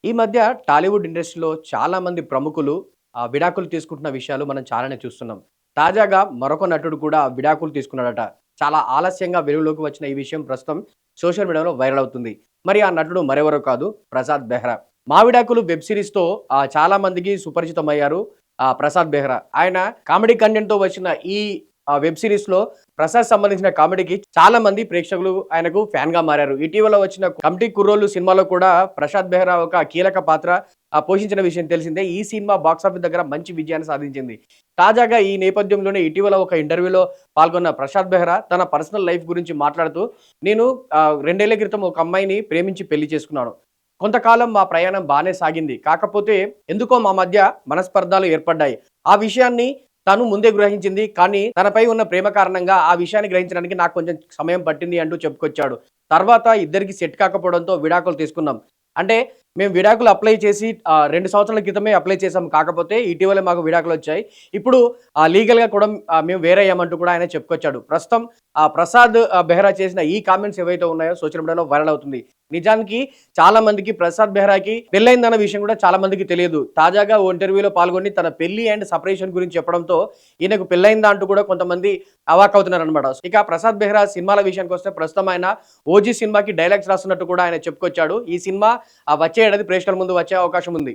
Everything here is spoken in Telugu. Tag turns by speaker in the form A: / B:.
A: ఈ మధ్య టాలీవుడ్ ఇండస్ట్రీలో చాలా మంది ప్రముఖులు విడాకులు తీసుకుంటున్న విషయాలు మనం చాలానే చూస్తున్నాం. తాజాగా మరొక నటుడు కూడా విడాకులు తీసుకున్నాడట. చాలా ఆలస్యంగా వెలుగులోకి వచ్చిన ఈ విషయం ప్రస్తుతం సోషల్ మీడియాలో వైరల్ అవుతుంది. మరి ఆ నటుడు మరెవరో కాదు, ప్రసాద్ బెహ్రా. 'మా విడాకులు' వెబ్ సిరీస్‌తో చాలా మందికి సుపరిచితమయ్యారు ప్రసాద్ బెహ్రా. ఆయన కామెడీ కంటెంట్‌తో వచ్చిన ఈ వెబ్ సిరీస్‌లో ప్రసాద్ సంబంధించిన కామెడీకి చాలా మంది ప్రేక్షకులు ఆయనకు ఫ్యాన్‌గా మారారు. ఇటీవల వచ్చిన 'కమిటీ కుర్రోళ్ళు' సినిమాలో కూడా ప్రసాద్ బెహ్రా ఒక కీలక పాత్ర పోషించిన విషయం తెలిసిందే. ఈ సినిమా బాక్సాఫీస్ దగ్గర మంచి విజయాన్ని సాధించింది. తాజాగా ఈ నేపథ్యంలోనే ఇటీవల ఒక ఇంటర్వ్యూలో పాల్గొన్న ప్రసాద్ బెహ్రా తన పర్సనల్ లైఫ్ గురించి మాట్లాడుతూ, నేను 2 ఏళ్ల క్రితం ఒక అమ్మాయిని ప్రేమించి పెళ్లి చేసుకున్నాను. కొంతకాలం మా ప్రయాణం బానే సాగింది. కాకపోతే ఎందుకో మా మధ్య మనస్పర్ధాలు ఏర్పడ్డాయి. ఆ విషయాన్ని తను ముందే గ్రహించింది. కానీ తనపై ఉన్న ప్రేమ కారణంగా ఆ విషయాన్ని గ్రహించడానికి నాకు కొంచెం సమయం పట్టింది అంటూ చెప్పుకొచ్చాడు. తర్వాత ఇద్దరికీ సెట్ కాకపోవడంతో విడాకులు తీసుకున్నాం. అంటే మేము విడాకులు అప్లై చేసి 2 సంవత్సరాల క్రితమే అప్లై చేసాం. కాకపోతే ఇటీవలే మాకు విడాకులొచ్చాయి. ఇప్పుడు లీగల్‌గా కూడా మేము వేరయ్యామంటూ కూడా ఆయన చెప్పుకొచ్చాడు. ప్రస్తుతం ప్రసాద్ బెహ్రా చేసిన ఈ కామెంట్స్ ఏవైతే ఉన్నాయో సోషల్ మీడియాలో వైరల్ అవుతుంది. నిజానికి చాలా మందికి ప్రసాద్ బెహ్రాకి పెళ్లయిందన్న విషయం కూడా చాలా మందికి తెలియదు. తాజాగా ఓ ఇంటర్వ్యూలో పాల్గొని తన పెళ్లి అండ్ సెపరేషన్ గురించి చెప్పడంతో ఈయనకు పెళ్లయిందా అంటూ కూడా కొంతమంది అవాక్కవుతున్నారనమాట. ఇక ప్రసాద్ బెహ్రా సినిమాల విషయానికొస్తే ప్రస్తుతం ఆయన 'ఓజీ' సినిమాకి డైలాగ్స్ రాస్తున్నట్టు కూడా ఆయన చెప్పుకొచ్చాడు. ఈ సినిమా వచ్చే ఏడాది ప్రేక్షకుల ముందు వచ్చే అవకాశం ఉంది.